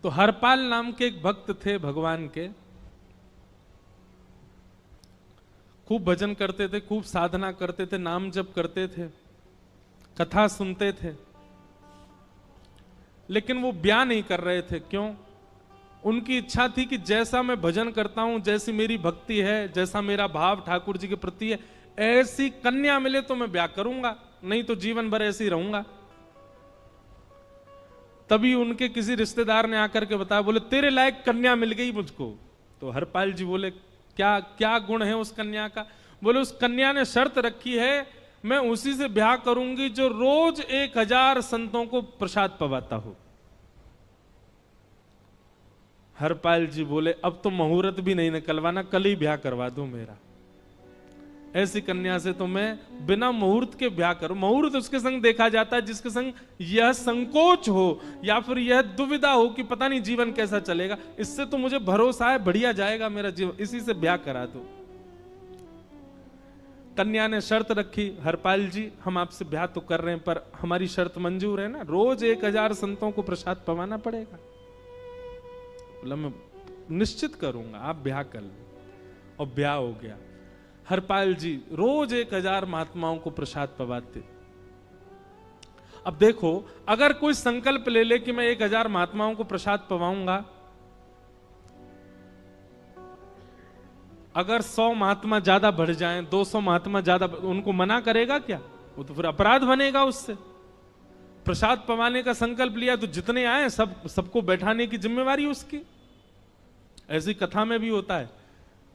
तो हरपाल नाम के एक भक्त थे भगवान के, खूब भजन करते थे, खूब साधना करते थे, नाम जप करते थे, कथा सुनते थे, लेकिन वो ब्याह नहीं कर रहे थे। क्यों? उनकी इच्छा थी कि जैसा मैं भजन करता हूं, जैसी मेरी भक्ति है, जैसा मेरा भाव ठाकुर जी के प्रति है, ऐसी कन्या मिले तो मैं ब्याह करूंगा, नहीं तो जीवन भर ऐसे ही रहूंगा। तभी उनके किसी रिश्तेदार ने आकर के बताया, बोले तेरे लायक कन्या मिल गई मुझको। तो हरपाल जी बोले क्या क्या गुण है उस कन्या का? बोले उस कन्या ने शर्त रखी है, मैं उसी से ब्याह करूंगी जो रोज 1000 संतों को प्रसाद पवाता हो। हरपाल जी बोले अब तो मुहूर्त भी नहीं निकलवाना, कल ही ब्याह करवा दो मेरा। ऐसी कन्या से तो मैं बिना मुहूर्त के ब्याह करूं। मुहूर्त उसके संग देखा जाता है जिसके संग यह संकोच हो या फिर यह दुविधा हो कि पता नहीं जीवन कैसा चलेगा, इससे तो मुझे भरोसा है बढ़िया जाएगा मेरा जीवन, इसी से ब्याह करा दो। कन्या ने शर्त रखी, हरपाल जी हम आपसे ब्याह तो कर रहे हैं पर हमारी शर्त मंजूर है ना, रोज 1000 संतों को प्रसाद पवाना पड़ेगा। बोला मैं निश्चित करूंगा, आप ब्याह कर लो। और ब्याह हो गया। हरपाल जी रोज 1000 महात्माओं को प्रसाद पवाते। अब देखो, अगर कोई संकल्प ले ले कि मैं 1000 महात्माओं को प्रसाद पवाऊंगा, अगर 100 महात्मा ज्यादा बढ़ जाएं, 200 महात्मा ज्यादा, उनको मना करेगा क्या? वो तो फिर अपराध बनेगा उससे। प्रसाद पवाने का संकल्प लिया तो जितने आए सबको बैठाने की जिम्मेवारी उसकी। ऐसी कथा में भी होता है,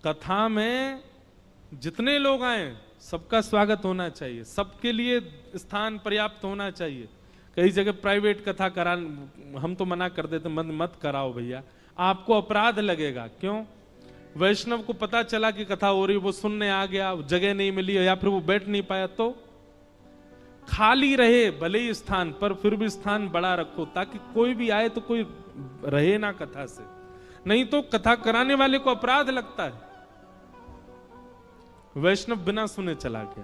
कथा में जितने लोग आए सबका स्वागत होना चाहिए, सबके लिए स्थान पर्याप्त होना चाहिए। कई जगह प्राइवेट कथा करा, हम तो मना कर देते, मत कराओ भैया, आपको अपराध लगेगा। क्यों? वैष्णव को पता चला कि कथा हो रही, वो सुनने आ गया, जगह नहीं मिली या फिर वो बैठ नहीं पाया, तो खाली रहे भले ही स्थान, पर फिर भी स्थान बड़ा रखो ताकि कोई भी आए तो कोई रहे ना कथा से, नहीं तो कथा कराने वाले को अपराध लगता है। वैष्णव बिना सुने चला गया।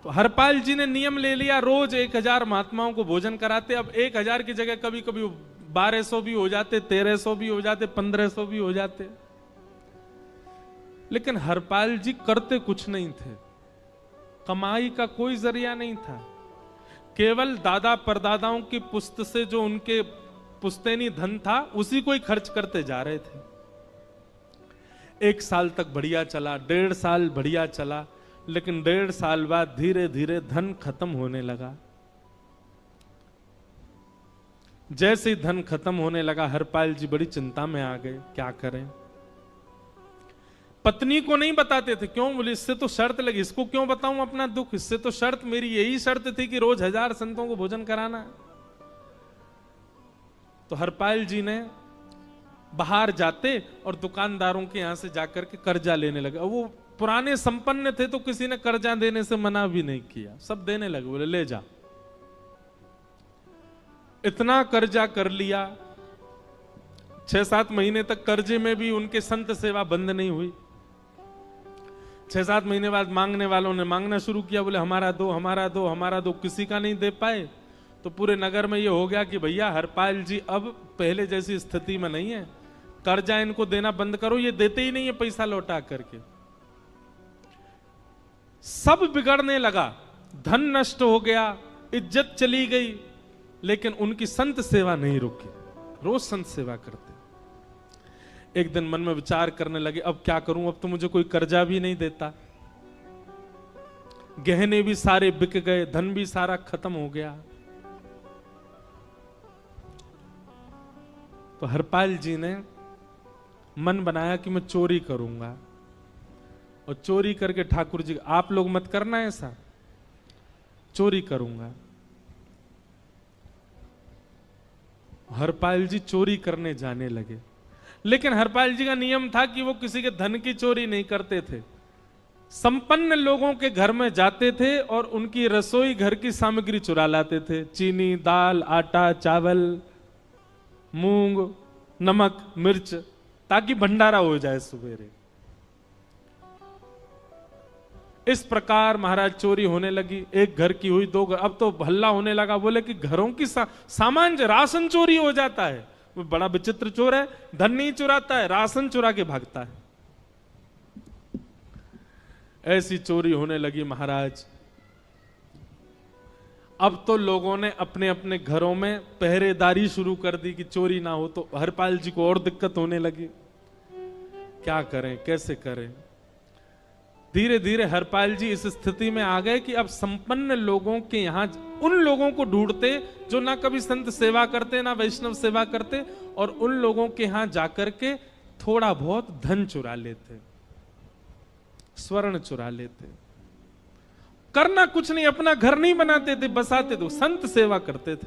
तो हरपाल जी ने नियम ले लिया, रोज 1000 महात्माओं को भोजन कराते। अब 1000 की जगह कभी कभी 1200 भी हो जाते, 1300 भी हो जाते, 1500 भी हो जाते, लेकिन हरपाल जी करते कुछ नहीं थे, कमाई का कोई जरिया नहीं था, केवल दादा परदादाओं की पुश्त से जो उनके पुश्तैनी धन था उसी को ही खर्च करते जा रहे थे। 1 साल तक बढ़िया चला, 1.5 साल बढ़िया चला, लेकिन 1.5 साल बाद धीरे धीरे धन खत्म होने लगा। जैसे ही धन खत्म होने लगा, हरपाल जी बड़ी चिंता में आ गए, क्या करें। पत्नी को नहीं बताते थे, क्यों? बोले इससे तो शर्त लगी, इसको क्यों बताऊं अपना दुख, इससे तो शर्त मेरी यही शर्त थी कि रोज 1000 संतों को भोजन कराना। तो हरपाल जी ने बाहर जाते और दुकानदारों के यहां से जाकर के कर्जा लेने लगे। वो पुराने संपन्न थे तो किसी ने कर्जा देने से मना भी नहीं किया, सब देने लगे, बोले ले जा। इतना कर्जा कर लिया, 6-7 महीने तक कर्जे में भी उनके संत सेवा बंद नहीं हुई। 6-7 महीने बाद मांगने वालों ने मांगना शुरू किया, बोले हमारा दो, हमारा दो, हमारा दो, किसी का नहीं दे पाए। तो पूरे नगर में ये हो गया कि भैया हरपाल जी अब पहले जैसी स्थिति में नहीं है, कर्जा इनको देना बंद करो, ये देते ही नहीं है पैसा लौटा करके। सब बिगड़ने लगा, धन नष्ट हो गया, इज्जत चली गई, लेकिन उनकी संत सेवा नहीं रुकी, रोज संत सेवा करते। एक दिन मन में विचार करने लगे, अब क्या करूं, अब तो मुझे कोई कर्जा भी नहीं देता, गहने भी सारे बिक गए, धन भी सारा खत्म हो गया। तो हरपाल जी ने मन बनाया कि मैं चोरी करूंगा, और चोरी करके ठाकुर जी, आप लोग मत करना ऐसा, चोरी करूंगा। हरपाल जी चोरी करने जाने लगे, लेकिन हरपाल जी का नियम था कि वो किसी के धन की चोरी नहीं करते थे। संपन्न लोगों के घर में जाते थे और उनकी रसोई घर की सामग्री चुरा लाते थे, चीनी, दाल, आटा, चावल, मूंग, नमक, मिर्च, ताकि भंडारा हो जाए सवेरे। इस प्रकार महाराज चोरी होने लगी। एक घर की हुई, दो घर, अब तो हल्ला होने लगा। बोले कि घरों की सामान, राशन चोरी हो जाता है। वो बड़ा विचित्र चोर है, धन नहीं चुराता है, राशन चुरा के भागता है। ऐसी चोरी होने लगी महाराज। अब तो लोगों ने अपने अपने घरों में पहरेदारी शुरू कर दी कि चोरी ना हो। तो हरपाल जी को और दिक्कत होने लगी, क्या करें, कैसे करें। धीरे धीरे हरपाल जी इस स्थिति में आ गए कि अब संपन्न लोगों के यहां उन लोगों को ढूंढते जो ना कभी संत सेवा करते ना वैष्णव सेवा करते, और उन लोगों के यहां जाकर के थोड़ा बहुत धन चुरा लेते, स्वर्ण चुरा लेते। करना कुछ नहीं, अपना घर नहीं बनाते थे, बसाते थे, संत सेवा करते थे।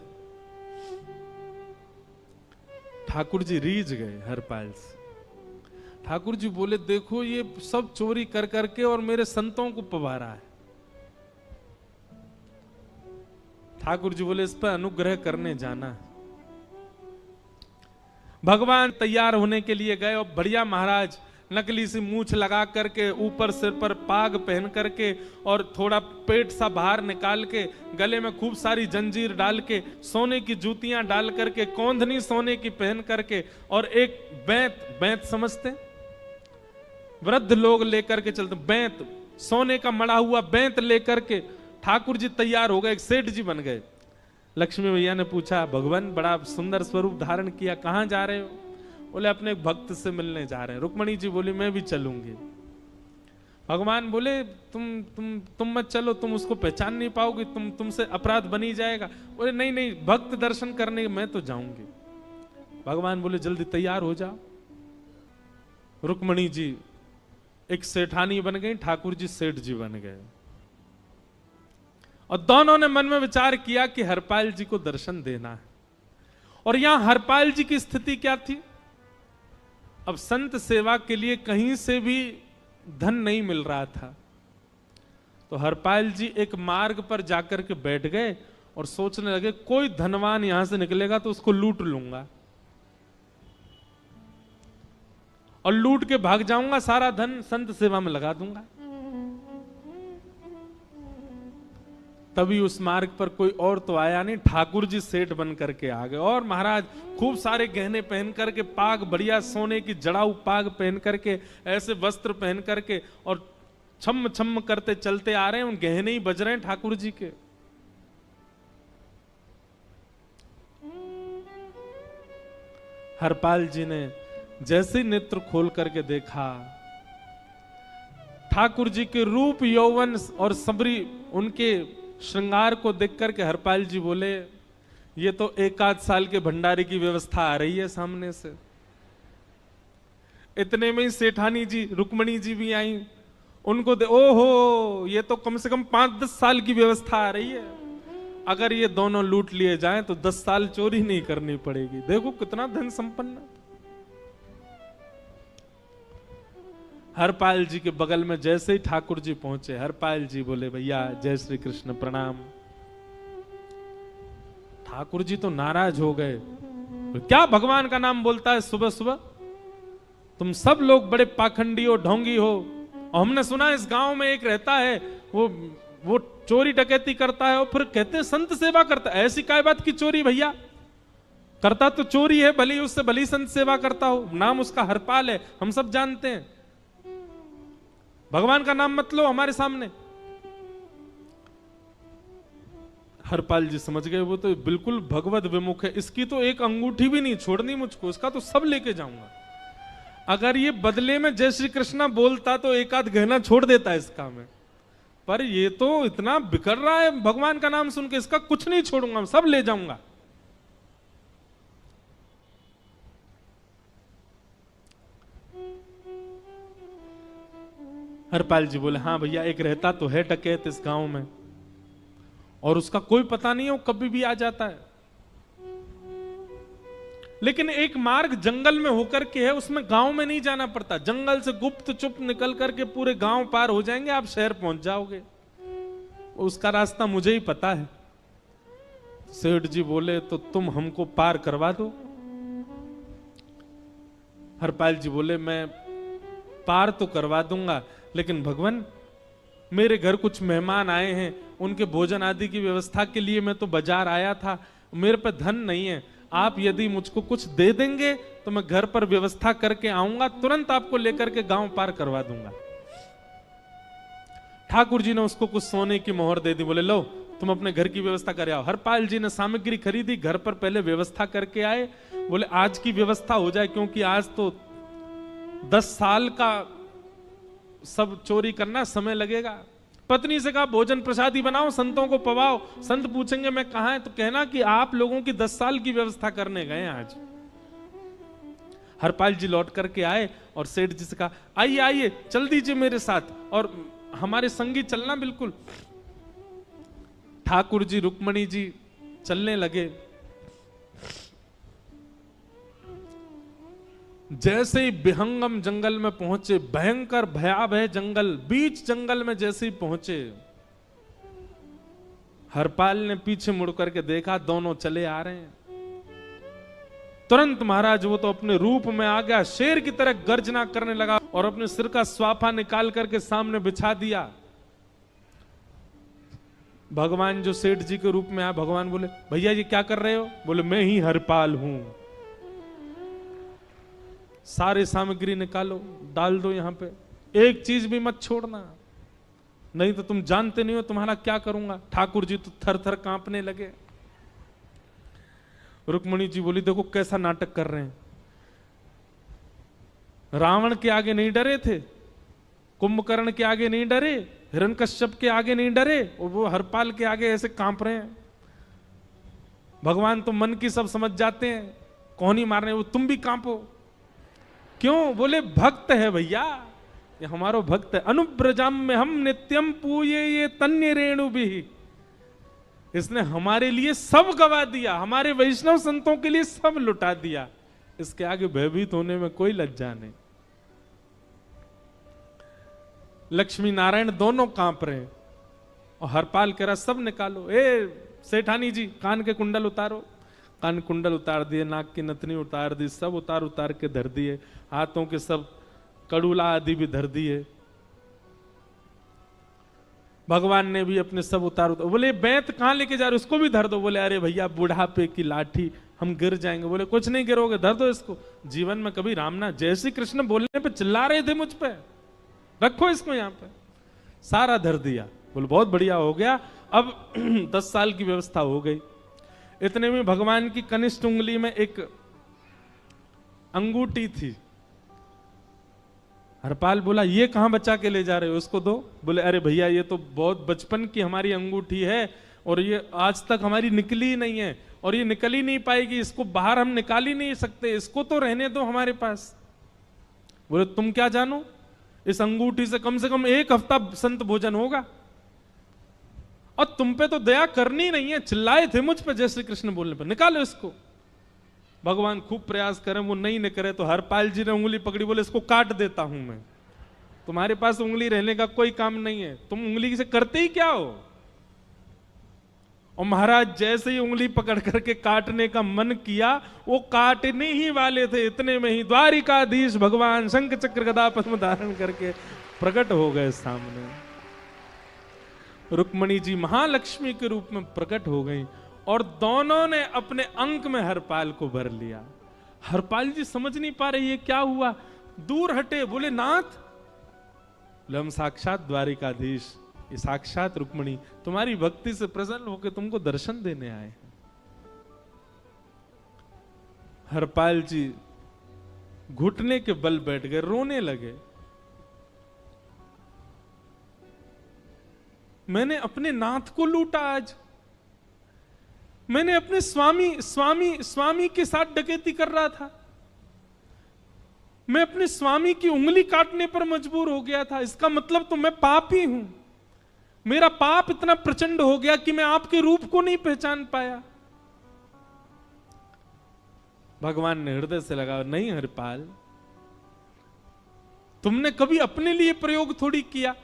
ठाकुर जी रीझ गए हरपाल से। ठाकुर जी बोले, देखो ये सब चोरी कर करके और मेरे संतों को पवारा है। ठाकुर जी बोले, इस पर अनुग्रह करने जाना है। भगवान तैयार होने के लिए गए और बढ़िया महाराज नकली सी मूछ लगा करके, ऊपर सिर पर पाग पहन करके और थोड़ा पेट सा बाहर निकाल के, गले में खूब सारी जंजीर डाल के, सोने की जूतियां डाल करके, कौंधनी सोने की पहन करके, और एक बैंत समझते, वृद्ध लोग लेकर के चलते, बैंत, सोने का मड़ा हुआ बैंत लेकर के ठाकुर जी तैयार हो गए, एक सेठ जी बन गए। लक्ष्मी भैया ने पूछा, भगवान बड़ा सुंदर स्वरूप धारण किया, कहां जा रहे हो? बोले, अपने एक भक्त से मिलने जा रहे हैं। रुक्मणी जी बोली, मैं भी चलूंगी। भगवान बोले, तुम मत चलो, तुम उसको पहचान नहीं पाओगे, तुमसे अपराध बनी जाएगा। बोले, नहीं नहीं, भक्त दर्शन करने मैं तो जाऊंगी। भगवान बोले, जल्दी तैयार हो जाओ। रुक्मणी जी एक सेठानी बन गई, ठाकुर जी सेठ जी बन गए। और दोनों ने मन में विचार किया कि हरपाल जी को दर्शन देना है। और यहां हरपाल जी की स्थिति क्या थी? अब संत सेवा के लिए कहीं से भी धन नहीं मिल रहा था। तो हरपाल जी एक मार्ग पर जाकर के बैठ गए और सोचने लगे, कोई धनवान यहां से निकलेगा तो उसको लूट लूंगा और लूट के भाग जाऊंगा, सारा धन संत सेवा में लगा दूंगा। तभी उस मार्ग पर कोई और तो आया नहीं, ठाकुर जी सेठ बन करके आ गए। और महाराज खूब सारे गहने पहन करके, पाग बढ़िया सोने की जड़ाऊ पाग पहन करके, ऐसे वस्त्र पहन करके, और छम छम करते चलते आ रहे हैं। उन गहने ही बज रहे हैं ठाकुर जी के। हरपाल जी ने जैसे नेत्र खोल करके देखा, ठाकुर जी के रूप, यौवन और सबरी उनके श्रृंगार को देख करके हरपाल जी बोले, ये तो एक आध साल के भंडारे की व्यवस्था आ रही है सामने से। इतने में ही सेठानी जी, रुक्मणी जी भी आई। उनको ओहो, ये तो कम से कम 5-10 साल की व्यवस्था आ रही है। अगर ये दोनों लूट लिए जाएं तो 10 साल चोरी नहीं करनी पड़ेगी। देखो कितना धन संपन्न। हरपाल जी के बगल में जैसे ही ठाकुर जी पहुंचे, हरपाल जी बोले, भैया जय श्री कृष्ण, प्रणाम। ठाकुर जी तो नाराज हो गए, क्या भगवान का नाम बोलता है सुबह सुबह? तुम सब लोग बड़े पाखंडी हो, ढोंगी हो। और हमने सुना इस गांव में एक रहता है, वो चोरी डकैती करता है और फिर कहते हैं संत सेवा करता है। ऐसी काय बात की चोरी भैया? करता तो चोरी है, भली उससे भली संत सेवा करता हो। नाम उसका हरपाल है, हम सब जानते हैं। भगवान का नाम मत लो हमारे सामने। हरपाल जी समझ गए, वो तो बिल्कुल भगवत विमुख है, इसकी तो एक अंगूठी भी नहीं छोड़नी मुझको, इसका तो सब लेके जाऊंगा। अगर ये बदले में जय श्री कृष्णा बोलता तो एक आध गहना छोड़ देता है इसका में, पर ये तो इतना बिखर रहा है भगवान का नाम सुन के, इसका कुछ नहीं छोड़ूंगा, सब ले जाऊंगा। हरपाल जी बोले, हाँ भैया, एक रहता तो है डकैत इस गांव में, और उसका कोई पता नहीं है, वो कभी भी आ जाता है। लेकिन एक मार्ग जंगल में होकर के है, उसमें गांव में नहीं जाना पड़ता। जंगल से गुप्त चुप निकल करके पूरे गांव पार हो जाएंगे, आप शहर पहुंच जाओगे। उसका रास्ता मुझे ही पता है। सेठ जी बोले, तो तुम हमको पार करवा दो। हरपाल जी बोले, मैं पार तो करवा दूंगा, लेकिन भगवान मेरे घर कुछ मेहमान आए हैं, उनके भोजन आदि की व्यवस्था के लिए मैं तो बाजार आया था, मेरे पे धन नहीं है, आप यदि मुझको कुछ दे देंगे तो मैं घर पर व्यवस्था करके आऊंगा, तुरंत आपको लेकर के गांव पार करवा दूंगा। ठाकुर जी ने उसको कुछ सोने की मोहर दे दी, बोले लो तुम अपने घर की व्यवस्था कर आओ। हरपाल जी ने सामग्री खरीदी, घर पर पहले व्यवस्था करके आए। बोले आज की व्यवस्था हो जाए, क्योंकि आज तो 10 साल का सब चोरी करना समय लगेगा। पत्नी से कहा भोजन प्रसादी बनाओ, संतों को पवाओ, संत पूछेंगे मैं कहां है तो कहना कि आप लोगों की 10 साल की व्यवस्था करने गए आज। हरपाल जी लौट करके आए और सेठ जी से कहा आइए आइए चल दीजिए मेरे साथ और हमारे संगी चलना बिल्कुल। ठाकुर जी रुक्मणी जी चलने लगे। जैसे ही विहंगम जंगल में पहुंचे, भयंकर भयावह जंगल, बीच जंगल में जैसे ही पहुंचे, हरपाल ने पीछे मुड़ करके देखा, दोनों चले आ रहे हैं। तुरंत महाराज वो तो अपने रूप में आ गया, शेर की तरह गर्जना करने लगा और अपने सिर का स्वाफा निकाल करके सामने बिछा दिया। भगवान जो सेठ जी के रूप में आया, भगवान बोले भैया ये क्या कर रहे हो? बोले मैं ही हरपाल हूं। सारे सामग्री निकालो, डाल दो यहां पे, एक चीज भी मत छोड़ना, नहीं तो तुम जानते नहीं हो तुम्हारा क्या करूंगा। ठाकुर जी तो थर थर कांपने लगे। रुक्मणी जी बोली देखो कैसा नाटक कर रहे हैं, रावण के आगे नहीं डरे थे, कुंभकर्ण के आगे नहीं डरे, हिरण्यकश्यप के आगे नहीं डरे, और वो हरपाल के आगे ऐसे कांप रहे हैं। भगवान तो मन की सब समझ जाते हैं, कौन ही मारने, वो तुम भी कांपो क्यों? बोले भक्त है भैया, ये हमारो भक्त है। अनुब्रजम में हम नित्यम पूये ये तन्य रेणु भी, इसने हमारे लिए सब गवा दिया, हमारे वैष्णव संतों के लिए सब लुटा दिया, इसके आगे भयभीत होने में कोई लज्जा नहीं। लक्ष्मी नारायण दोनों कांप रहे हैं और हरपाल कह रहा सब निकालो। ए सेठानी जी कान के कुंडल उतारो। कान कुंडल उतार दिए, नाक की नथनी उतार दी, सब उतार उतार के धर दिए, हाथों के सब कड़ूला आदि भी धर दिए। भगवान ने भी अपने सब उतार उतार। बोले बैंत कहां लेके जा रहे हो? इसको भी धर दो। बोले अरे भैया बुढ़ापे की लाठी, हम गिर जाएंगे। बोले कुछ नहीं गिरोगे, धर दो इसको। जीवन में कभी राम ना, जय श्री कृष्ण बोलने पे चिल्ला रहे थे मुझ पे, रखो इसको यहां पे। सारा धर दिया। बोले बहुत बढ़िया हो गया, अब 10 साल की व्यवस्था हो गई। इतने में भगवान की कनिष्ठ उंगली में एक अंगूठी थी। हरपाल बोला ये कहां बचा के ले जा रहे हो, उसको दो। बोले अरे भैया ये तो बहुत बचपन की हमारी अंगूठी है और ये आज तक हमारी निकली नहीं है और ये निकल ही नहीं पाएगी, इसको बाहर हम निकाल ही नहीं सकते, इसको तो रहने दो हमारे पास। बोले तुम क्या जानो, इस अंगूठी से कम 1 हफ्ता संत भोजन होगा और तुम पे तो दया करनी नहीं है। चिल्लाए थे मुझ पे जय श्री कृष्ण बोलने पर, निकालो इसको। भगवान खूब प्रयास करें, वो नहीं निकले तो हरपाल जी ने उंगली पकड़ी, बोले इसको काट देता हूं मैं, तुम्हारे पास उंगली रहने का कोई काम नहीं है, तुम उंगली से करते ही क्या हो। और महाराज जैसे ही उंगली पकड़ करके काटने का मन किया, वो काटने ही वाले थे, इतने में ही द्वारिकाधीश भगवान शंख चक्र गदा पद्म धारण करके प्रकट हो गए सामने। रुक्मणी जी महालक्ष्मी के रूप में प्रकट हो गई और दोनों ने अपने अंक में हरपाल को भर लिया। हरपाल जी समझ नहीं पा रहे ये क्या हुआ, दूर हटे। बोले नाथ, बोले हम साक्षात द्वारिकाधीश, ये साक्षात रुक्मणी तुम्हारी भक्ति से प्रसन्न होकर तुमको दर्शन देने आए हैं। हरपाल जी घुटने के बल बैठ गए, रोने लगे। मैंने अपने नाथ को लूटा, आज मैंने अपने स्वामी के साथ डकैती कर रहा था, मैं अपने स्वामी की उंगली काटने पर मजबूर हो गया था, इसका मतलब तो मैं पापी हूं। मेरा पाप इतना प्रचंड हो गया कि मैं आपके रूप को नहीं पहचान पाया। भगवान ने हृदय से लगा, नहीं हरपाल, तुमने कभी अपने लिए प्रयोग थोड़ी किया,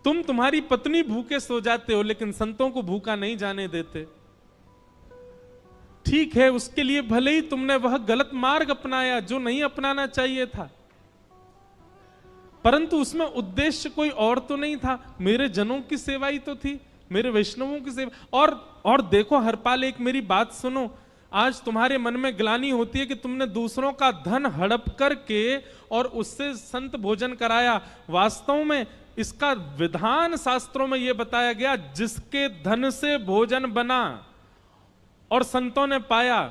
तुम्हारी पत्नी भूखे सो जाते हो लेकिन संतों को भूखा नहीं जाने देते। ठीक है, उसके लिए भले ही तुमने वह गलत मार्ग अपनाया जो नहीं अपनाना चाहिए था, परंतु उसमें उद्देश्य कोई और तो नहीं था, मेरे जनों की सेवा ही तो थी, मेरे वैष्णवों की सेवा। और देखो हरपाल, एक मेरी बात सुनो, आज तुम्हारे मन में ग्लानि होती है कि तुमने दूसरों का धन हड़प करके और उससे संत भोजन कराया। वास्तव में इसका विधान शास्त्रों में यह बताया गया, जिसके धन से भोजन बना और संतों ने पाया,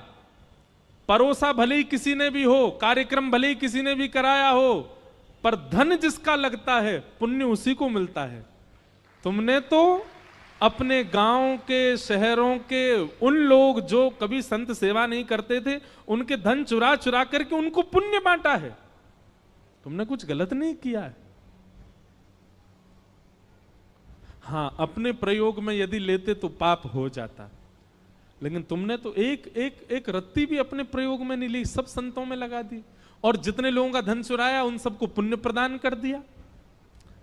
परोसा भले ही किसी ने भी हो, कार्यक्रम भले ही किसी ने भी कराया हो, पर धन जिसका लगता है पुण्य उसी को मिलता है। तुमने तो अपने गांव के, शहरों के उन लोग जो कभी संत सेवा नहीं करते थे, उनके धन चुरा चुरा करके उनको पुण्य बांटा है। तुमने कुछ गलत नहीं किया है। हां, अपने प्रयोग में यदि लेते तो पाप हो जाता, लेकिन तुमने तो एक रत्ती भी अपने प्रयोग में नहीं ली, सब संतों में लगा दी, और जितने लोगों का धन चुराया उन सबको पुण्य प्रदान कर दिया।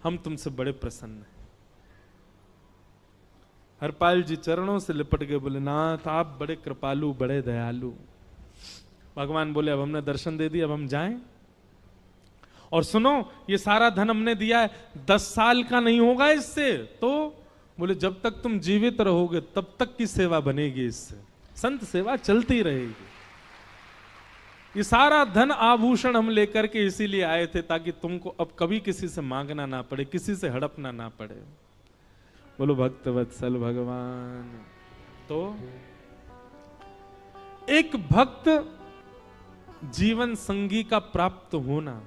हम तुमसे बड़े प्रसन्न हैं। हरपाल जी चरणों से लिपट गए, बोले नाथ आप बड़े कृपालु, बड़े दयालु। भगवान बोले अब हमने दर्शन दे दिया, अब हम जाएं। और सुनो, ये सारा धन हमने दिया है, 10 साल का नहीं होगा इससे। तो बोले जब तक तुम जीवित रहोगे तब तक की सेवा बनेगी, इससे संत सेवा चलती रहेगी। ये सारा धन आभूषण हम लेकर के इसीलिए आए थे, ताकि तुमको अब कभी किसी से मांगना ना पड़े, किसी से हड़पना ना पड़े। बोलो भक्त वत्सल भगवान। तो एक भक्त जीवन संगी का प्राप्त होना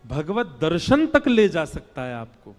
भगवत दर्शन तक ले जा सकता है आपको।